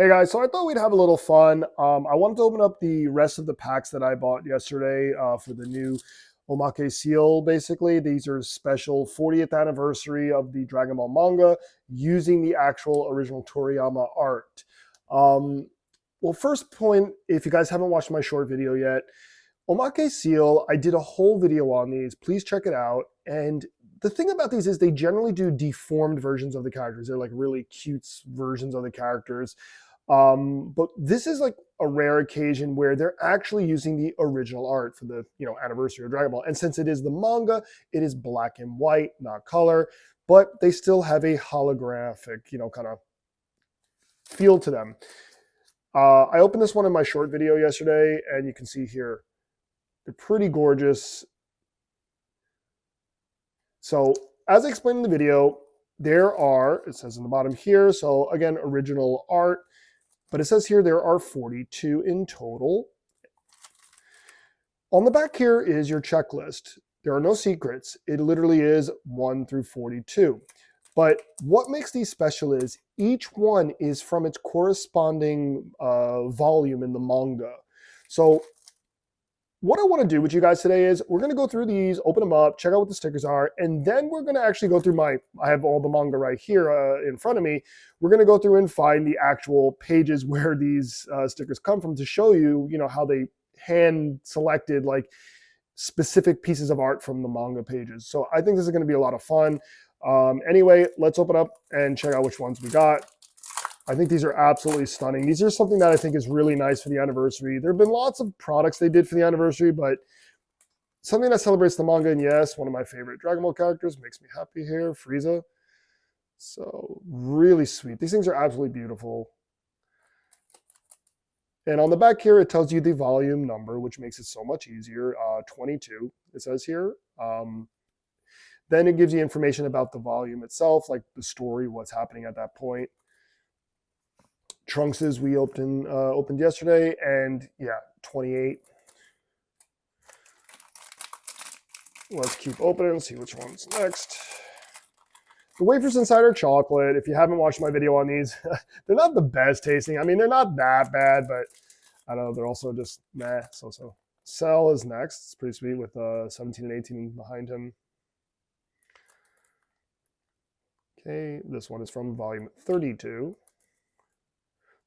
Hey guys, so I thought we'd have a little fun. I wanted to open up the rest of the packs that I bought yesterday for the new Omake seal, basically. These are special 40th anniversary of the Dragon Ball manga using the actual original Toriyama art. Um, well, first point, if you guys haven't watched my short video yet, Omake seal, I did a whole video on these. Please check it out. And the thing about these is they generally do deformed versions of the characters. They're like really cute versions of the characters. But this is like a rare occasion where they're actually using the original art for the anniversary of Dragon Ball. And since it is the manga, it is black and white, not color, but they still have a holographic, kind of feel to them. I opened this one in my short video yesterday, and you can see here, they're pretty gorgeous. So as I explained in the video, there are, it says in the bottom here, so again, original art, but it says here there are 42 in total. On the back here is your checklist. There are no secrets. It literally is 1 through 42. But what makes these special is each one is from its corresponding volume in the manga. So what I want to do with you guys today is we're going to go through these, open them up, check out what the stickers are, and then we're going to actually go through I have all the manga right here in front of me. We're going to go through and find the actual pages where these stickers come from to show you, how they hand selected like specific pieces of art from the manga pages. So I think this is going to be a lot of fun. Anyway, let's open up and check out which ones we got. I think these are absolutely stunning. These are something that I think is really nice for the anniversary. There have been lots of products they did for the anniversary, but something that celebrates the manga, and yes, one of my favorite Dragon Ball characters, makes me happy here, Frieza. So really sweet. These things are absolutely beautiful. And on the back here, it tells you the volume number, which makes it so much easier. 22, it says here. Then it gives you information about the volume itself, like the story, what's happening at that point. Trunks's we opened yesterday, and yeah, 28. Let's keep opening and see which one's next. The Wafers inside are chocolate. If you haven't watched my video on these, they're not the best tasting. I mean, they're not that bad, but I don't know. They're also just meh, so-so. Cell is next. It's pretty sweet with 17 and 18 behind him. Okay, this one is from volume 32.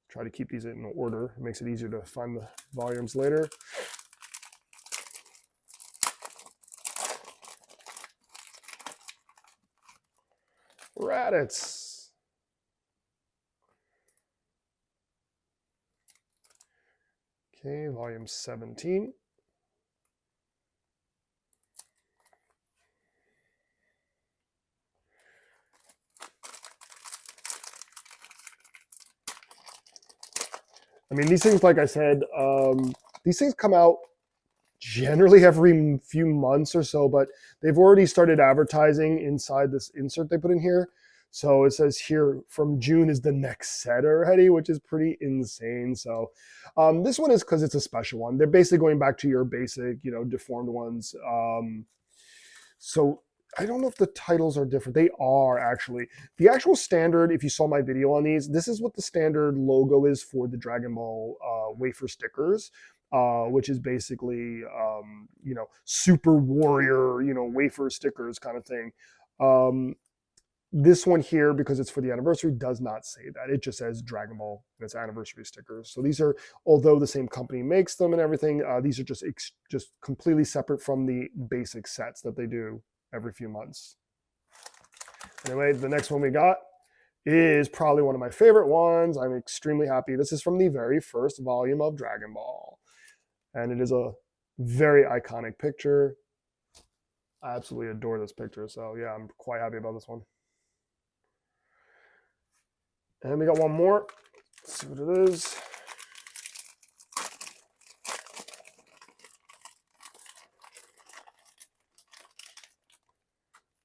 Try to keep these in order. It makes it easier to find the volumes later. Raditz. Okay, volume 17. I mean, these things, like I said, these things come out generally every few months or so, but they've already started advertising inside this insert they put in here. So it says here from June is the next set already, which is pretty insane. So this one is because it's a special one. They're basically going back to your basic, deformed ones. So I don't know if the titles are different. They are actually. The actual standard, if you saw my video on these, this is what the standard logo is for the Dragon Ball wafer stickers, which is basically, Super Warrior, wafer stickers kind of thing. This one here, because it's for the anniversary, does not say that. It just says Dragon Ball and its anniversary stickers. So these are, although the same company makes them and everything, these are just completely separate from the basic sets that they do every few months. Anyway, the next one we got is probably one of my favorite ones. I'm extremely happy. This is from the very first volume of Dragon Ball. And it is a very iconic picture. I absolutely adore this picture. So yeah, I'm quite happy about this one. And we got one more. Let's see what it is.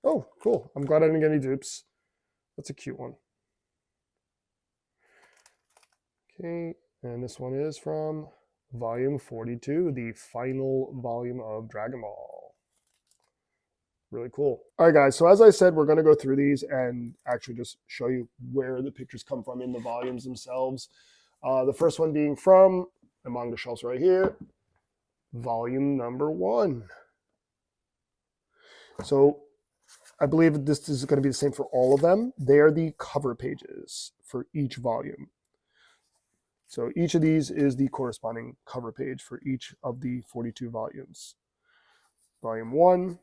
Oh, cool. I'm glad I didn't get any dupes. That's a cute one. Okay, and this one is from volume 42, the final volume of Dragon Ball. Really cool. All right, guys, so as I said, we're going to go through these and actually just show you where the pictures come from in the volumes themselves. The first one being from the manga shelves right here, volume number 1. So I believe this is going to be the same for all of them. They are the cover pages for each volume. So each of these is the corresponding cover page for each of the 42 volumes. Volume 1,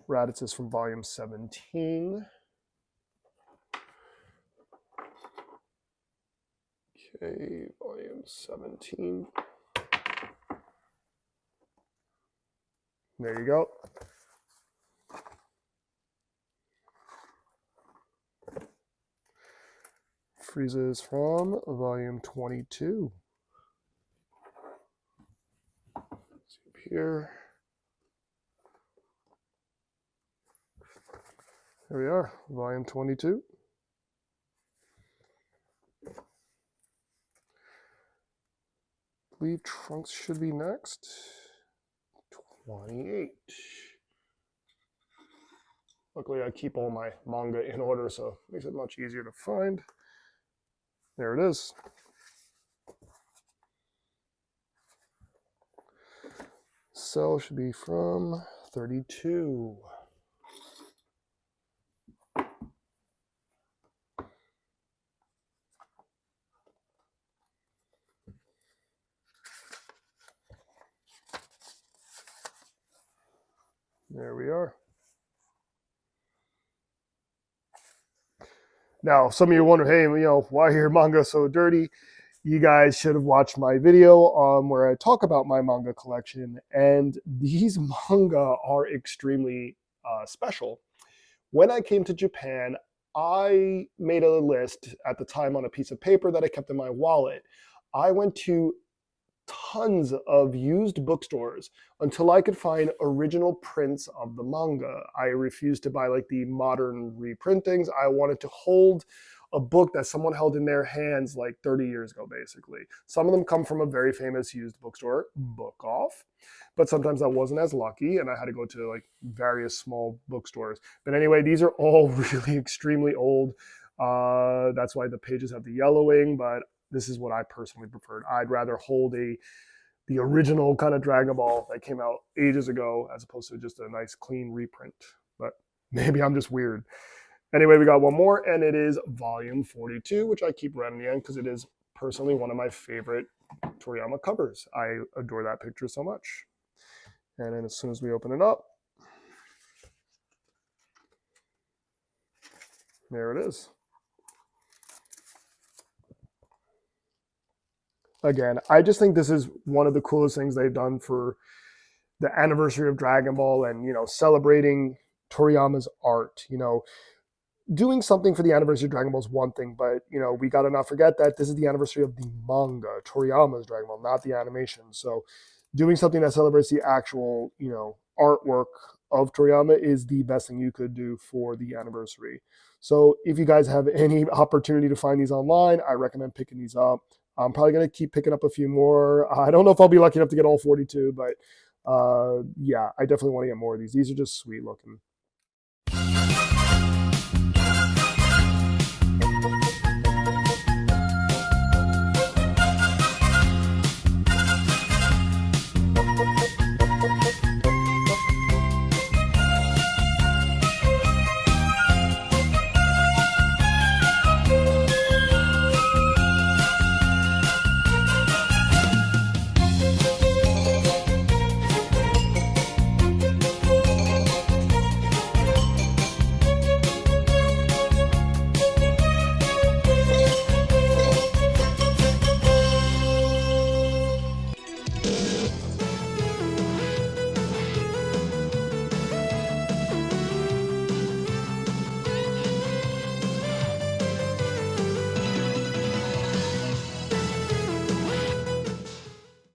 Raditz is from volume 17. Okay, volume 17. There you go. Frieza is from volume 22. See up here. There we are, volume 22. I believe Trunks should be next. 28. Luckily, I keep all my manga in order, so it makes it much easier to find. There it is. Cell should be from 32. There we are. Now, some of you wonder, hey, why are your manga so dirty? You guys should have watched my video where I talk about my manga collection, and these manga are extremely special. When I came to Japan, I made a list at the time on a piece of paper that I kept in my wallet. I went to tons of used bookstores until I could find original prints of the manga. I refused to buy like the modern reprintings. I wanted to hold a book that someone held in their hands like 30 years ago, basically. Some of them come from a very famous used bookstore, Book Off, but sometimes I wasn't as lucky and I had to go to like various small bookstores. But anyway, these are all really extremely old. That's why the pages have the yellowing, but this is what I personally preferred. I'd rather hold the original kind of Dragon Ball that came out ages ago as opposed to just a nice clean reprint. But maybe I'm just weird. Anyway, we got one more, and it is volume 42, which I keep right in the end because it is personally one of my favorite Toriyama covers. I adore that picture so much. And then as soon as we open it up, there it is. Again, I just think this is one of the coolest things they've done for the anniversary of Dragon Ball and, celebrating Toriyama's art. Doing something for the anniversary of Dragon Ball is one thing, but, we got to not forget that this is the anniversary of the manga, Toriyama's Dragon Ball, not the animation. So doing something that celebrates the actual, artwork of Toriyama is the best thing you could do for the anniversary. So if you guys have any opportunity to find these online, I recommend picking these up. I'm probably going to keep picking up a few more. I don't know if I'll be lucky enough to get all 42, but yeah, I definitely want to get more of these. These are just sweet looking.